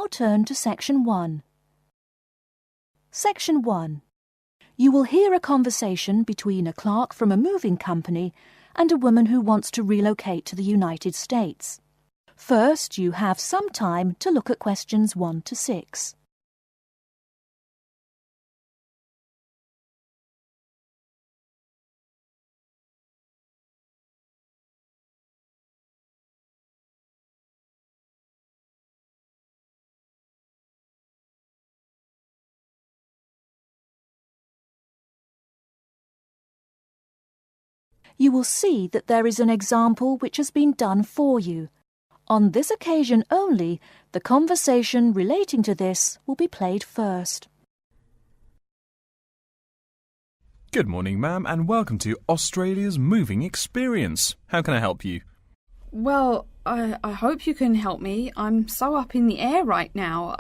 now turn to Section 1. Section 1. You will hear a conversation between a clerk from a moving company and a woman who wants to relocate to the United States. First, you have some time to look at questions 1 to 6. You will see that there is an example which has been done for you. On this occasion only, the conversation relating to this will be played first. Good morning, ma'am, and welcome to Australia's Moving Experience. How can I help you? Well, I hope you can help me. I'm so up in the air right now.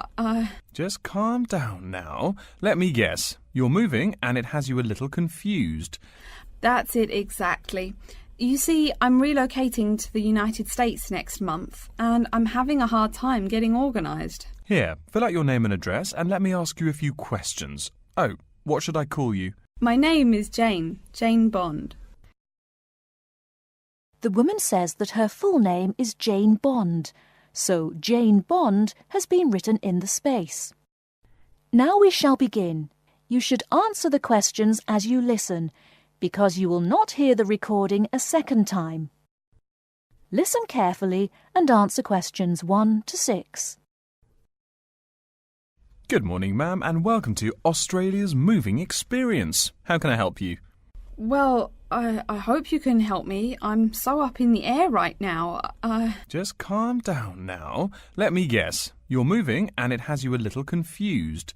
Just calm down now. Let me guess. You're moving and it has you a little confused. That's it exactly. You see, I'm relocating to the United States next month, and I'm having a hard time getting organised. Here, fill out your name and address and let me ask you a few questions. Oh, what should I call you? My name is Jane Bond. The woman says that her full name is Jane Bond, so Jane Bond has been written in the space. Now we shall begin. You should answer the questions as you listen, because you will not hear the recording a second time. Listen carefully and answer questions 1 to 6. Good morning, ma'am, and welcome to Australia's Moving Experience. How can I help you? Well, I hope you can help me. I'm so up in the air right now. Just calm down now. Let me guess. You're moving and it has you a little confused.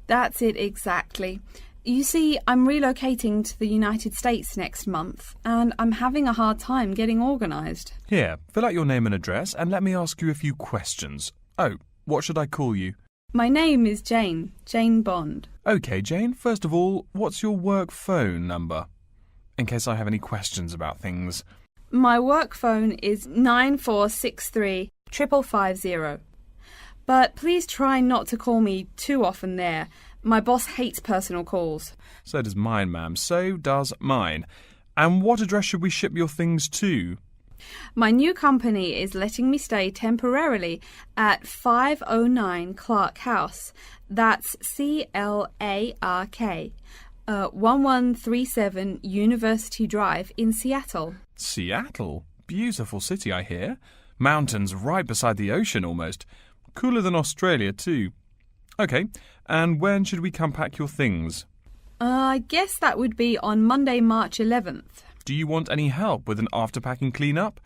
That's it exactly. You see, I'm relocating to the United States next month, and I'm having a hard time getting organised. Here, fill out your name and address and let me ask you a few questions. Oh, what should I call you? My name is Jane Bond. OK, Jane, first of all, what's your work phone number? In case I have any questions about things. My work phone is 9463 550. But please try not to call me too often there. My boss hates personal calls. So does mine, ma'am. So does mine. And what address should we ship your things to? My new company is letting me stay temporarily at 509 Clark House. That's CLARK, 1137 University Drive in Seattle. Seattle? Beautiful city, I hear. Mountains right beside the ocean almost. Cooler than Australia, too. OK, and when should we come pack your things? I guess that would be on Monday, March 11th. Do you want any help with an after-packing clean-up?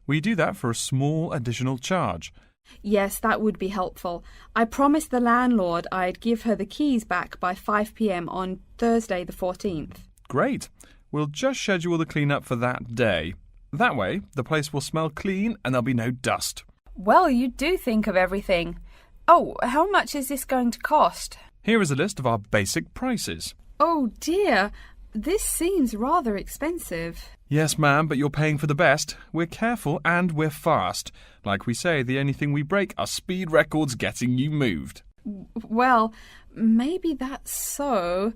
We do that for a small additional charge. Yes, that would be helpful. I promised the landlord I'd give her the keys back by 5 p.m. on Thursday the 14th. Great. We'll just schedule the clean-up for that day. That way, the place will smell clean and there'll be no dust. Well, you do think of everything. Oh, how much is this going to cost? Here is a list of our basic prices. Oh dear, this seems rather expensive. Yes, ma'am, but you're paying for the best. We're careful and we're fast. Like we say, the only thing we break are speed records getting you moved. Well, maybe that's so.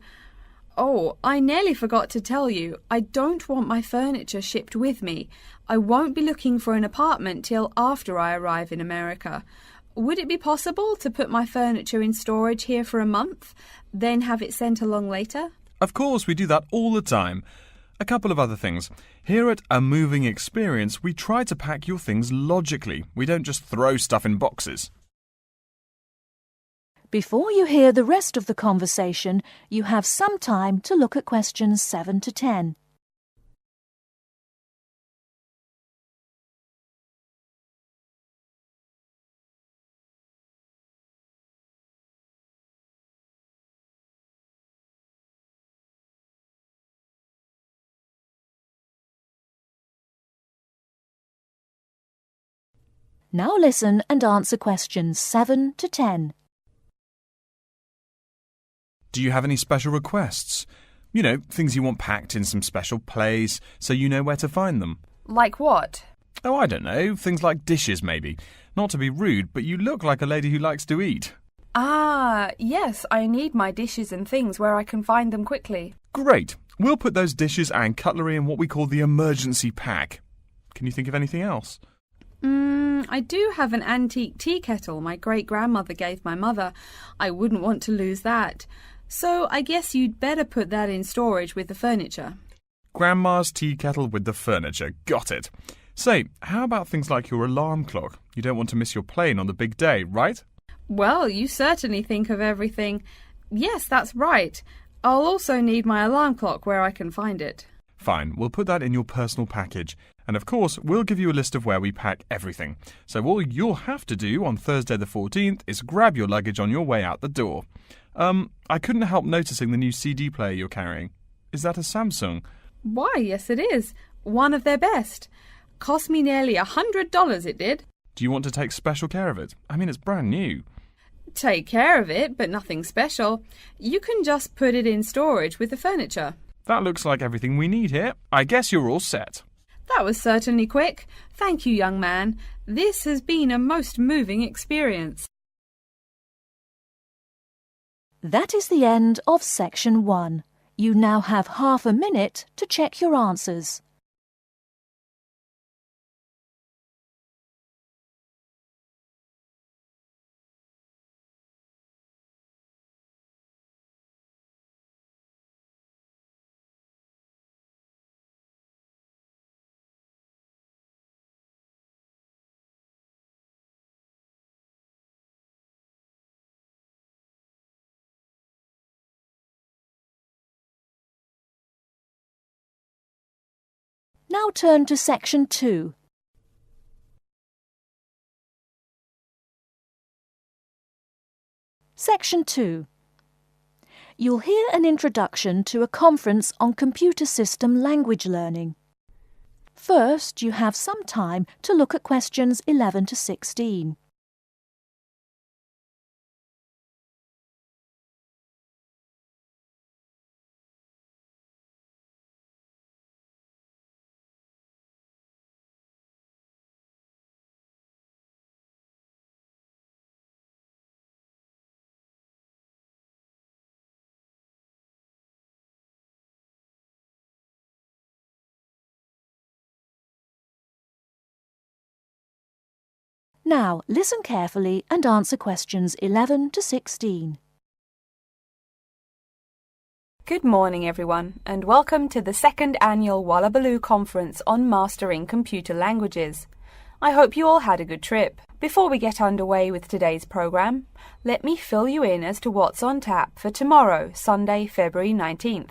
Oh, I nearly forgot to tell you. I don't want my furniture shipped with me. I won't be looking for an apartment till after I arrive in America. Would it be possible to put my furniture in storage here for a month, then have it sent along later? Of course, we do that all the time. A couple of other things. Here at A Moving Experience, we try to pack your things logically. We don't just throw stuff in boxes. Before you hear the rest of the conversation, you have some time to look at questions 7 to 10. Now listen and answer questions 7 to 10. Do you have any special requests? You know, things you want packed in some special place so you know where to find them. Like what? Oh, I don't know. Things like dishes, maybe. Not to be rude, but you look like a lady who likes to eat. Ah, yes, I need my dishes and things where I can find them quickly. Great. We'll put those dishes and cutlery in what we call the emergency pack. Can you think of anything else? I do have an antique tea kettle my great-grandmother gave my mother. I wouldn't want to lose that. So I guess you'd better put that in storage with the furniture. Grandma's tea kettle with the furniture. Got it. Say, how about things like your alarm clock? You don't want to miss your plane on the big day, right? Well, you certainly think of everything. Yes, that's right. I'll also need my alarm clock where I can find it. Fine, we'll put that in your personal package. And of course, we'll give you a list of where we pack everything. So all you'll have to do on Thursday the 14th is grab your luggage on your way out the door. I couldn't help noticing the new CD player you're carrying. Is that a Samsung? Why, yes it is. One of their best. Cost me nearly $100 it did. Do you want to take special care of it? I mean, it's brand new. Take care of it, but nothing special. You can just put it in storage with the furniture. That looks like everything we need here. I guess you're all set. That was certainly quick. Thank you, young man. This has been a most moving experience. That is the end of section 1. You now have half a minute to check your answers. Now turn to section 2. Section 2. You'll hear an introduction to a conference on computer system language learning. First, you have some time to look at questions 11 to 16. Now, listen carefully and answer questions 11 to 16. Good morning, everyone, and welcome to the second annual Wallabaloo Conference on Mastering Computer Languages. I hope you all had a good trip. Before we get underway with today's program, let me fill you in as to what's on tap for tomorrow, Sunday, February 19th.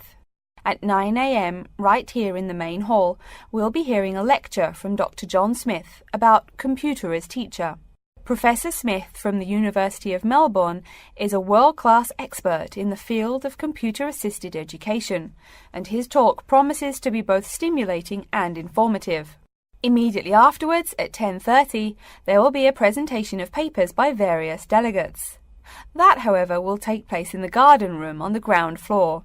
At 9 a.m, right here in the main hall, we'll be hearing a lecture from Dr. John Smith about computer as teacher. Professor Smith from the University of Melbourne is a world-class expert in the field of computer-assisted education, and his talk promises to be both stimulating and informative. Immediately afterwards, at 10:30, there will be a presentation of papers by various delegates. That, however, will take place in the garden room on the ground floor.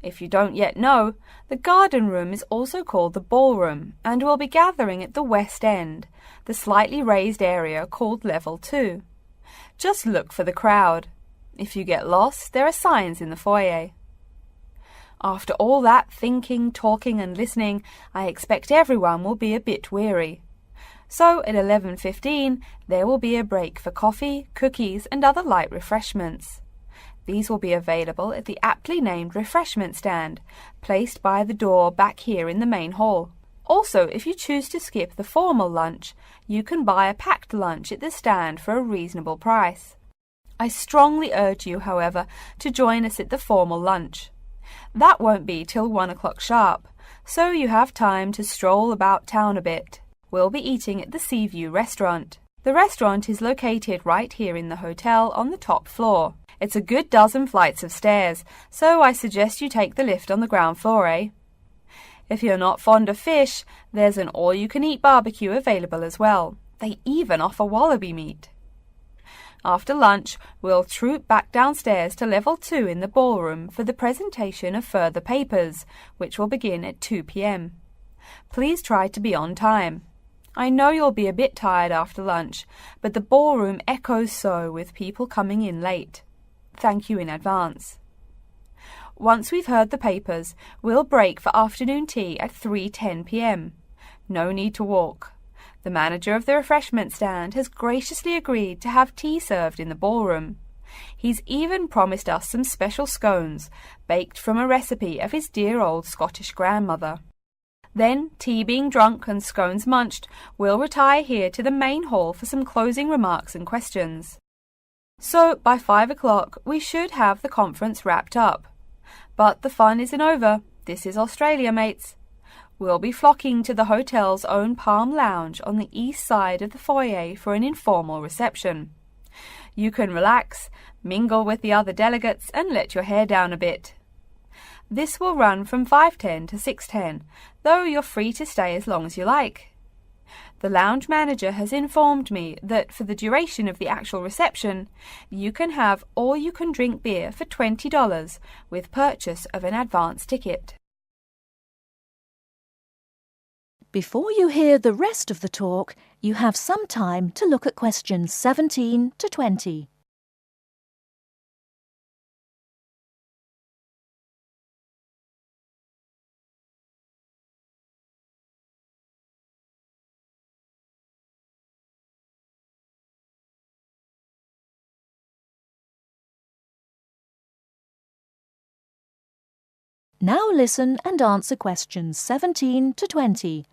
If you don't yet know, the garden room is also called the ballroom and will be gathering at the west end, the slightly raised area called Level 2. Just look for the crowd. If you get lost, there are signs in the foyer. After all that thinking, talking and listening, I expect everyone will be a bit weary. So at 11:15, there will be a break for coffee, cookies and other light refreshments. These will be available at the aptly named refreshment stand, placed by the door back here in the main hall. Also, if you choose to skip the formal lunch, you can buy a packed lunch at the stand for a reasonable price. I strongly urge you, however, to join us at the formal lunch. That won't be till 1 o'clock sharp, so you have time to stroll about town a bit. We'll be eating at the Seaview restaurant. The restaurant is located right here in the hotel on the top floor. It's a good dozen flights of stairs, so I suggest you take the lift on the ground floor, eh? If you're not fond of fish, there's an all-you-can-eat barbecue available as well. They even offer wallaby meat. After lunch, we'll troop back downstairs to Level 2 in the ballroom for the presentation of further papers, which will begin at 2 p.m. Please try to be on time. I know you'll be a bit tired after lunch, but the ballroom echoes so with people coming in late. Thank you in advance. Once we've heard the papers, we'll break for afternoon tea at 3:10 p.m. No need to walk. The manager of the refreshment stand has graciously agreed to have tea served in the ballroom. He's even promised us some special scones, baked from a recipe of his dear old Scottish grandmother. Then, tea being drunk and scones munched, we'll retire here to the main hall for some closing remarks and questions. So, by 5 o'clock, we should have the conference wrapped up. But the fun isn't over. This is Australia, mates. We'll be flocking to the hotel's own Palm Lounge on the east side of the foyer for an informal reception. You can relax, mingle with the other delegates, and let your hair down a bit. This will run from 5:10 to 6:10, though you're free to stay as long as you like. The lounge manager has informed me that for the duration of the actual reception, you can have all-you-can-drink beer for $20 with purchase of an advance ticket. Before you hear the rest of the talk, you have some time to look at questions 17 to 20. Now listen and answer questions 17 to 20.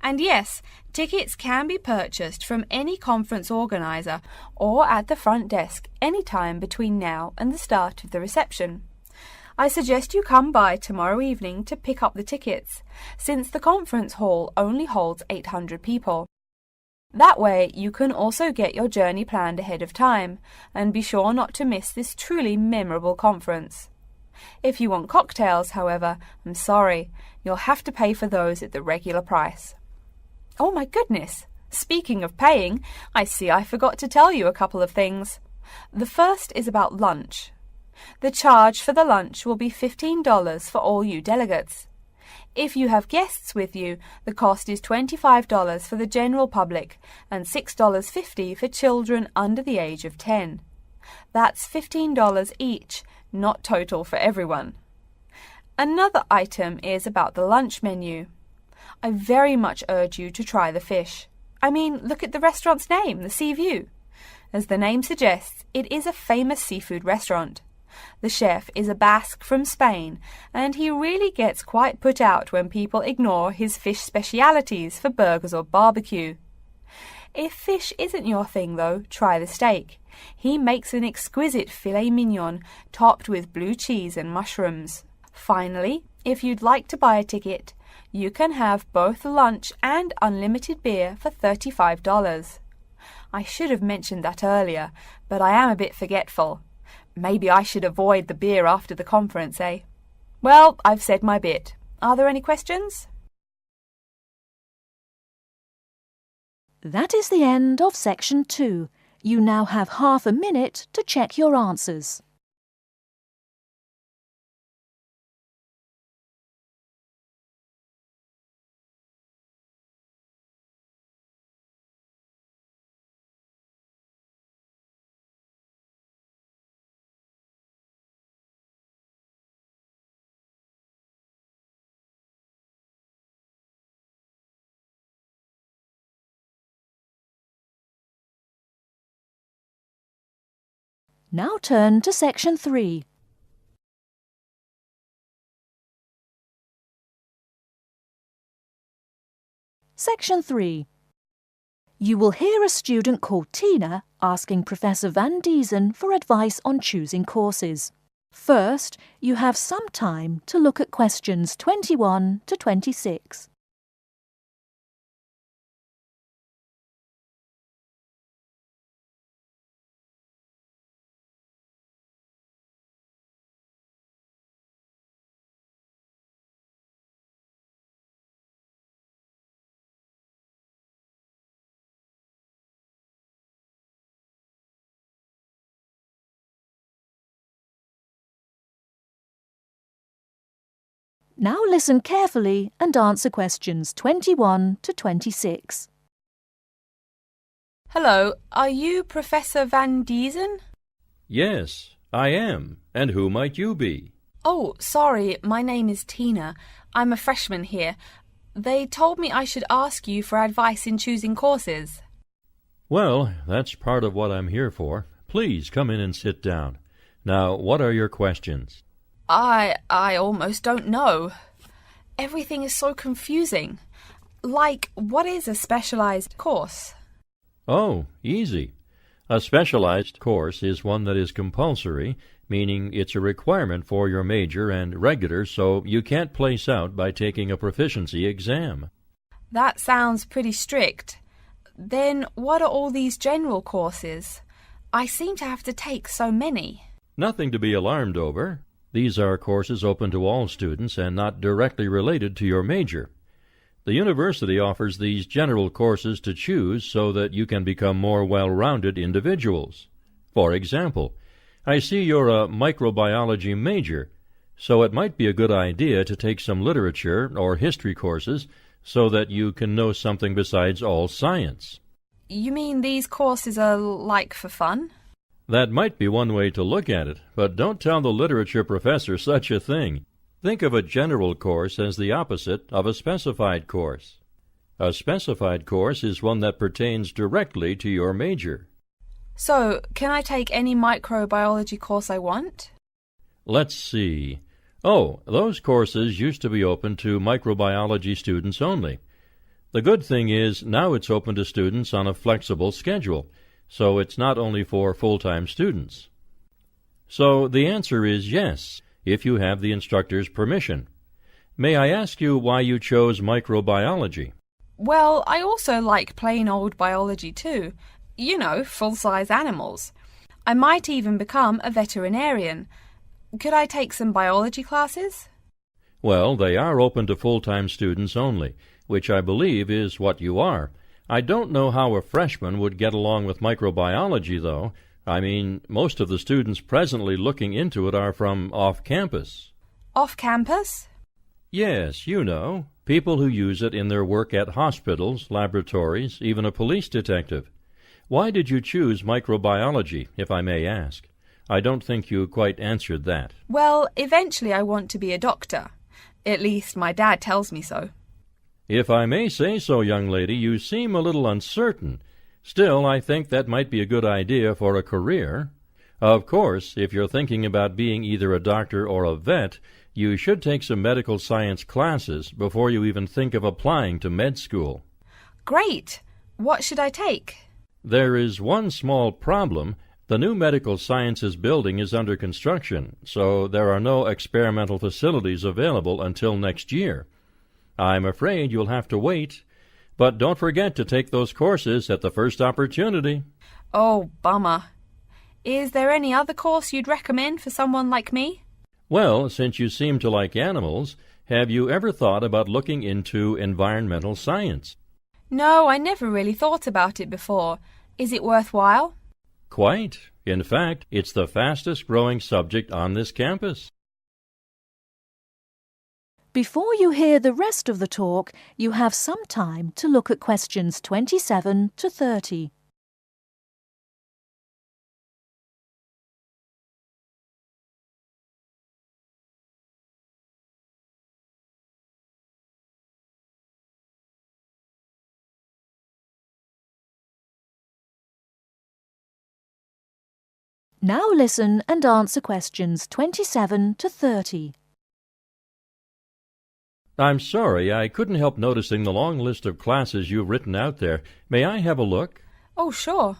And yes, tickets can be purchased from any conference organiser or at the front desk any time between now and the start of the reception. I suggest you come by tomorrow evening to pick up the tickets, since the conference hall only holds 800 people. That way you can also get your journey planned ahead of time and be sure not to miss this truly memorable conference. If you want cocktails, however, I'm sorry, you'll have to pay for those at the regular price. Oh my goodness! Speaking of paying, I see I forgot to tell you a couple of things. The first is about lunch. The charge for the lunch will be $15 for all you delegates. If you have guests with you, the cost is $25 for the general public and $6.50 for children under the age of 10. That's $15 each, not total for everyone. Another item is about the lunch menu. I very much urge you to try the fish. I mean, look at the restaurant's name, the Sea View. As the name suggests, it is a famous seafood restaurant. The chef is a Basque from Spain, and he really gets quite put out when people ignore his fish specialities for burgers or barbecue. If fish isn't your thing, though, try the steak. He makes an exquisite filet mignon topped with blue cheese and mushrooms. Finally, if you'd like to buy a ticket, you can have both lunch and unlimited beer for $35. I should have mentioned that earlier, but I am a bit forgetful. Maybe I should avoid the beer after the conference, eh? Well, I've said my bit. Are there any questions? That is the end of section 2. You now have half a minute to check your answers. Now turn to section 3. Section 3. You will hear a student called Tina asking Professor Van Diesen for advice on choosing courses. First, you have some time to look at questions 21 to 26. Now listen carefully and answer questions 21 to 26. Hello, are you Professor Van Diesen? Yes, I am. And who might you be? Oh, sorry, my name is Tina. I'm a freshman here. They told me I should ask you for advice in choosing courses. Well, that's part of what I'm here for. Please come in and sit down. Now, what are your questions? I almost don't know. Everything is so confusing. Like, what is a specialized course? Oh, easy. A specialized course is one that is compulsory, meaning it's a requirement for your major, and regular, so you can't place out by taking a proficiency exam. That sounds pretty strict. Then what are all these general courses? I seem to have to take so many. Nothing to be alarmed over. These are courses open to all students and not directly related to your major. The university offers these general courses to choose so that you can become more well-rounded individuals. For example, I see you're a microbiology major, so it might be a good idea to take some literature or history courses so that you can know something besides all science. You mean these courses are like for fun? That might be one way to look at it, but don't tell the literature professor such a thing. Think of a general course as the opposite of a specified course. A specified course is one that pertains directly to your major. So, can I take any microbiology course I want? Let's see. Oh, those courses used to be open to microbiology students only. The good thing is now it's open to students on a flexible schedule, so it's not only for full-time students. So the answer is yes, if you have the instructor's permission. May I ask you why you chose microbiology? Well, I also like plain old biology too. You know, full-size animals. I might even become a veterinarian. Could I take some biology classes? Well, they are open to full-time students only, which I believe is what you are. I don't know how a freshman would get along with microbiology, though. I mean, most of the students presently looking into it are from off-campus. Off-campus? Yes, you know, people who use it in their work at hospitals, laboratories, even a police detective. Why did you choose microbiology, if I may ask? I don't think you quite answered that. Well, eventually I want to be a doctor. At least my dad tells me so. If I may say so, young lady, you seem a little uncertain. Still, I think that might be a good idea for a career. Of course, if you're thinking about being either a doctor or a vet, you should take some medical science classes before you even think of applying to med school. Great! What should I take? There is one small problem. The new medical sciences building is under construction, so there are no experimental facilities available until next year. I'm afraid you'll have to wait, but don't forget to take those courses at the first opportunity. Oh, bummer. Is there any other course you'd recommend for someone like me? Well, since you seem to like animals, have you ever thought about looking into environmental science? No, I never really thought about it before. Is it worthwhile? Quite. In fact, it's the fastest-growing subject on this campus. Before you hear the rest of the talk, you have some time to look at questions 27 to 30. Now listen and answer questions 27 to 30. I'm sorry, I couldn't help noticing the long list of classes you've written out there. May I have a look? Oh, sure.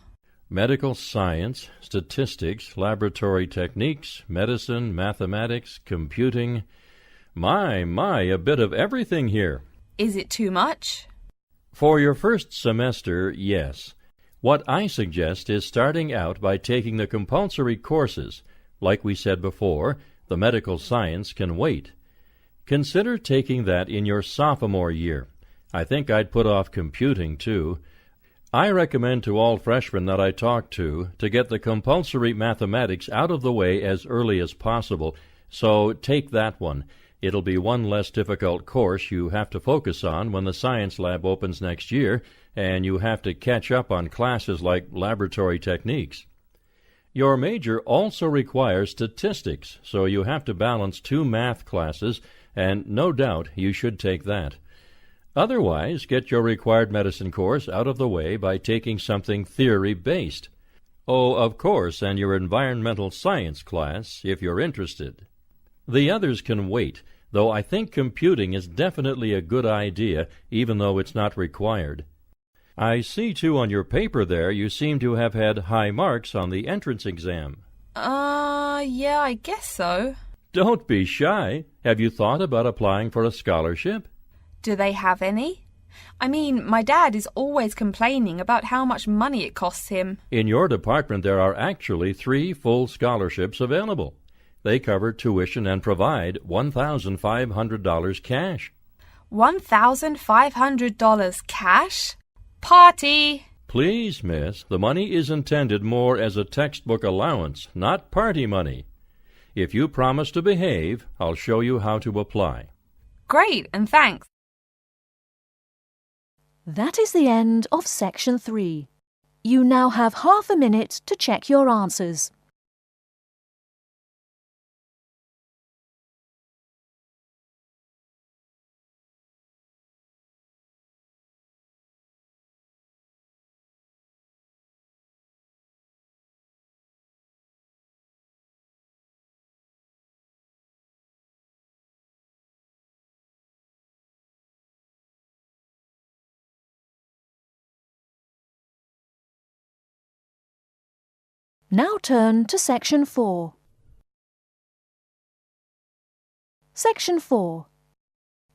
Medical science, statistics, laboratory techniques, medicine, mathematics, computing. My, a bit of everything here. Is it too much? For your first semester, yes. What I suggest is starting out by taking the compulsory courses. Like we said before, the medical science can wait. Consider taking that in your sophomore year. I think I'd put off computing, too. I recommend to all freshmen that I talk to get the compulsory mathematics out of the way as early as possible, so take that one. It'll be one less difficult course you have to focus on when the science lab opens next year and you have to catch up on classes like laboratory techniques. Your major also requires statistics, so you have to balance 2 math classes, and no doubt you should take that. Otherwise, get your required medicine course out of the way by taking something theory-based. Oh, of course, and your environmental science class, if you're interested. The others can wait, though I think computing is definitely a good idea, even though it's not required. I see, too, on your paper there you seem to have had high marks on the entrance exam. Yeah, I guess so. Don't be shy. Have you thought about applying for a scholarship? Do they have any? I mean, my dad is always complaining about how much money it costs him. In your department there are actually 3 full scholarships available. They cover tuition and provide $1,500 cash. $1,500 cash? Party! Please, miss, the money is intended more as a textbook allowance, not party money. If you promise to behave, I'll show you how to apply. Great, and thanks. That is the end of Section 3. You now have half a minute to check your answers. Now turn to Section 4. Section 4.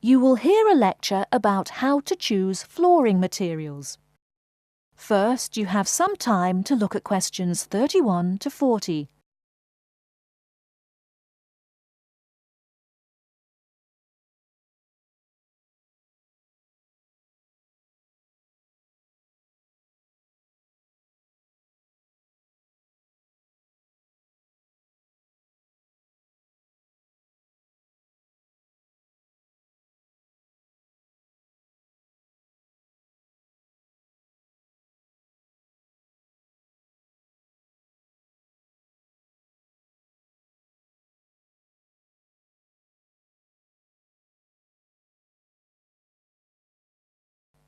You will hear a lecture about how to choose flooring materials. First, you have some time to look at questions 31 to 40.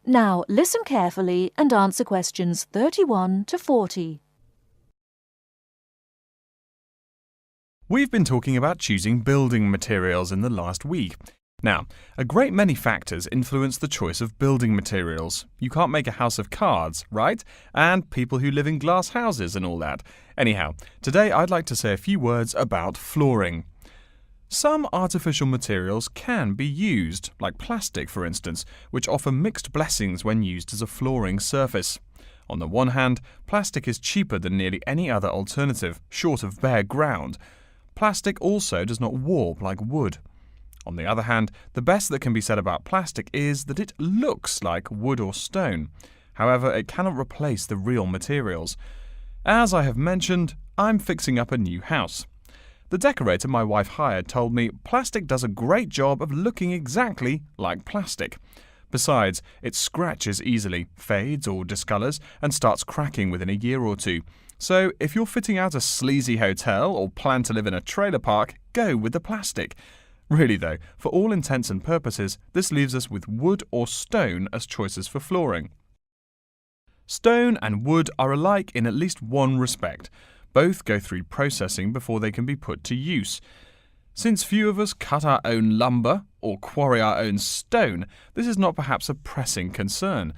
Now listen carefully and answer questions 31 to 40. We've been talking about choosing building materials in the last week. Now, a great many factors influence the choice of building materials. You can't make a house of cards, right? And people who live in glass houses and all that. Anyhow, today I'd like to say a few words about flooring. Some artificial materials can be used, like plastic for instance, which offer mixed blessings when used as a flooring surface. On the one hand, plastic is cheaper than nearly any other alternative, short of bare ground. Plastic also does not warp like wood. On the other hand, the best that can be said about plastic is that it looks like wood or stone. However, it cannot replace the real materials. As I have mentioned, I'm fixing up a new house. The decorator my wife hired told me plastic does a great job of looking exactly like plastic. Besides, it scratches easily, fades or discolours, and starts cracking within a year or two. So, if you're fitting out a sleazy hotel or plan to live in a trailer park, go with the plastic. Really though, for all intents and purposes, this leaves us with wood or stone as choices for flooring. Stone and wood are alike in at least one respect. Both go through processing before they can be put to use. Since few of us cut our own lumber or quarry our own stone, this is not perhaps a pressing concern.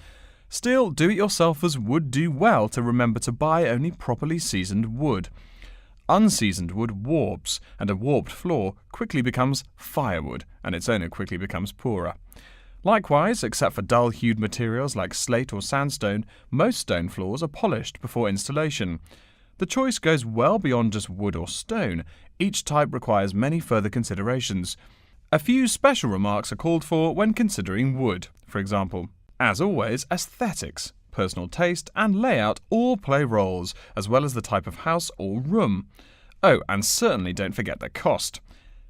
Still, do-it-yourselfers would do well to remember to buy only properly seasoned wood. Unseasoned wood warps, and a warped floor quickly becomes firewood, and its owner quickly becomes poorer. Likewise, except for dull-hued materials like slate or sandstone, most stone floors are polished before installation. The choice goes well beyond just wood or stone. Each type requires many further considerations. A few special remarks are called for when considering wood. For example, as always, aesthetics, personal taste, and layout all play roles, as well as the type of house or room. Oh, and certainly don't forget the cost.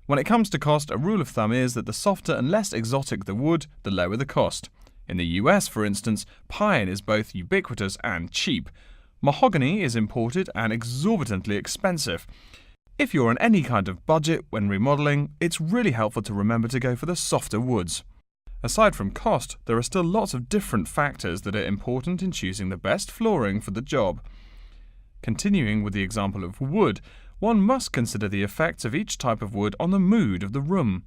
When it comes to cost, a rule of thumb is that the softer and less exotic the wood, the lower the cost. In the US, for instance, pine is both ubiquitous and cheap. Mahogany is imported and exorbitantly expensive. If you're on any kind of budget when remodeling, it's really helpful to remember to go for the softer woods. Aside from cost, there are still lots of different factors that are important in choosing the best flooring for the job. Continuing with the example of wood, one must consider the effects of each type of wood on the mood of the room.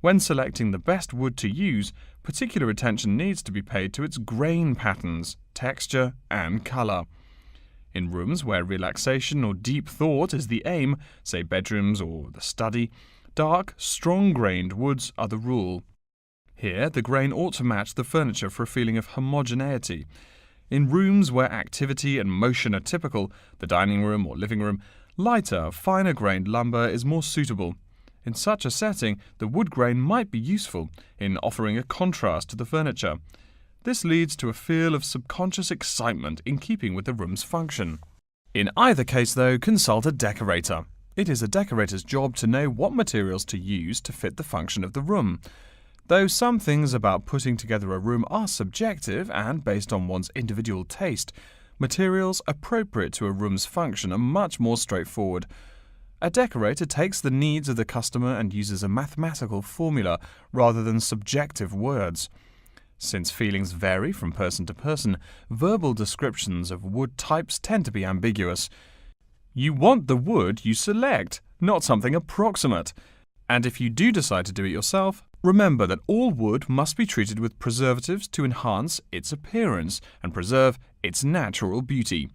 When selecting the best wood to use, particular attention needs to be paid to its grain patterns, texture, and colour. In rooms where relaxation or deep thought is the aim, say bedrooms or the study, dark, strong-grained woods are the rule. Here, the grain ought to match the furniture for a feeling of homogeneity. In rooms where activity and motion are typical, the dining room or living room, lighter, finer-grained lumber is more suitable. In such a setting, the wood grain might be useful in offering a contrast to the furniture. This leads to a feel of subconscious excitement in keeping with the room's function. In either case, though, consult a decorator. It is a decorator's job to know what materials to use to fit the function of the room. Though some things about putting together a room are subjective and based on one's individual taste, materials appropriate to a room's function are much more straightforward. A decorator takes the needs of the customer and uses a mathematical formula rather than subjective words. Since feelings vary from person to person, verbal descriptions of wood types tend to be ambiguous. You want the wood you select, not something approximate. And if you do decide to do it yourself, remember that all wood must be treated with preservatives to enhance its appearance and preserve its natural beauty.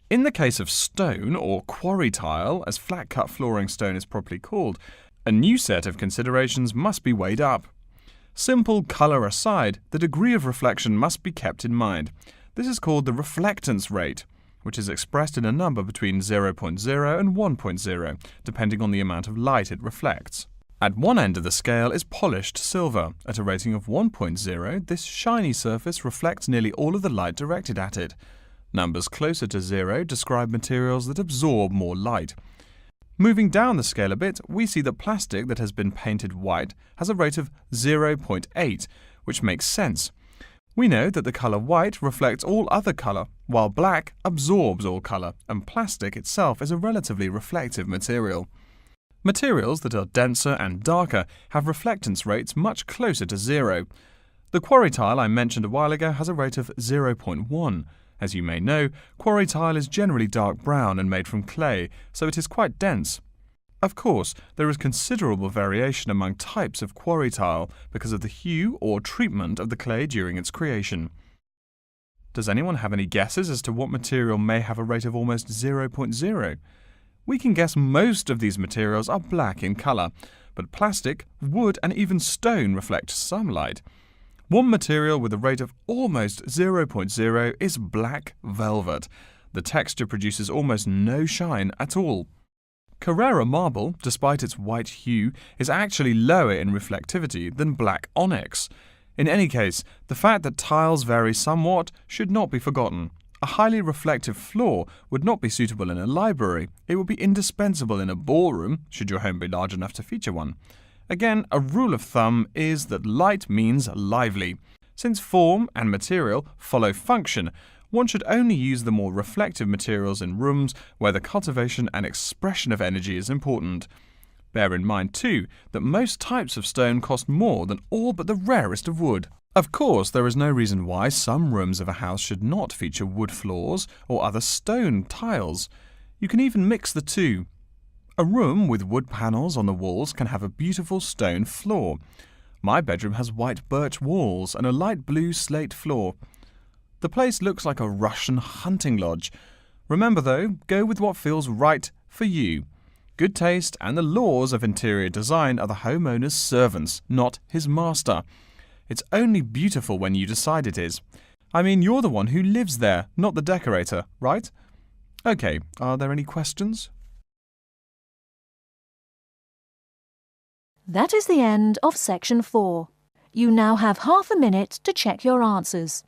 In the case of stone, or quarry tile, as flat-cut flooring stone is properly called, a new set of considerations must be weighed up. Simple colour aside, the degree of reflection must be kept in mind. This is called the reflectance rate, which is expressed in a number between 0.0 and 1.0, depending on the amount of light it reflects. At one end of the scale is polished silver. At a rating of 1.0, this shiny surface reflects nearly all of the light directed at it. Numbers closer to 0 describe materials that absorb more light. Moving down the scale a bit, we see that plastic that has been painted white has a rate of 0.8, which makes sense. We know that the colour white reflects all other colour, while black absorbs all colour, and plastic itself is a relatively reflective material. Materials that are denser and darker have reflectance rates much closer to 0. The quarry tile I mentioned a while ago has a rate of 0.1. As you may know, quarry tile is generally dark brown and made from clay, so it is quite dense. Of course, there is considerable variation among types of quarry tile because of the hue or treatment of the clay during its creation. Does anyone have any guesses as to what material may have a rate of almost 0.0? We can guess most of these materials are black in colour, but plastic, wood and even stone reflect some light. One material with a rate of almost 0.0 is black velvet. The texture produces almost no shine at all. Carrara marble, despite its white hue, is actually lower in reflectivity than black onyx. In any case, the fact that tiles vary somewhat should not be forgotten. A highly reflective floor would not be suitable in a library. It would be indispensable in a ballroom, should your home be large enough to feature one. Again, a rule of thumb is that light means lively. Since form and material follow function, one should only use the more reflective materials in rooms where the cultivation and expression of energy is important. Bear in mind, too, that most types of stone cost more than all but the rarest of wood. Of course, there is no reason why some rooms of a house should not feature wood floors or other stone tiles. You can even mix the two. A room with wood panels on the walls can have a beautiful stone floor. My bedroom has white birch walls and a light blue slate floor. The place looks like a Russian hunting lodge. Remember though, go with what feels right for you. Good taste and the laws of interior design are the homeowner's servants, not his master. It's only beautiful when you decide it is. I mean, you're the one who lives there, not the decorator, right? Okay, are there any questions? That is the end of section 4. You now have half a minute to check your answers.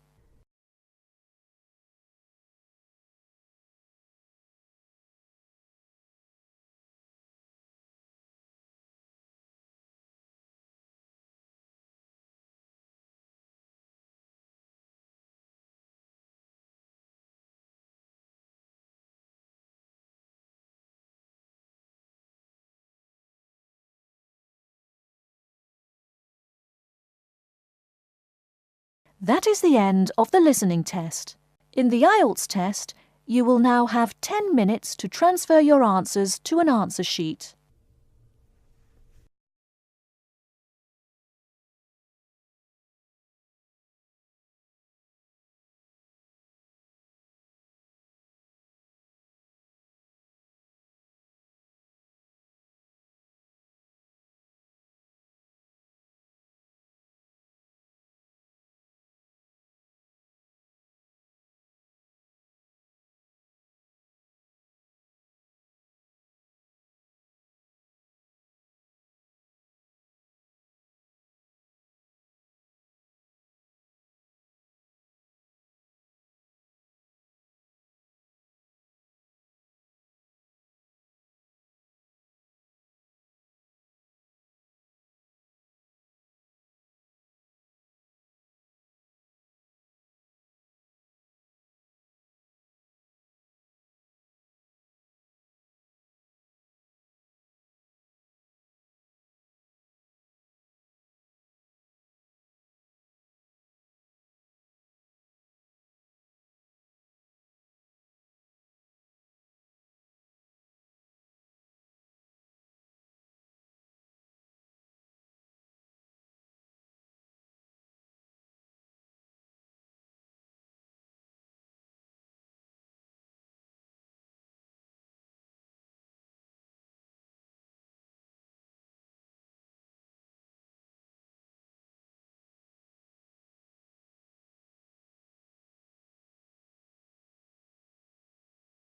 That is the end of the listening test. In the Ielts test, you will now have 10 minutes to transfer your answers to an answer sheet.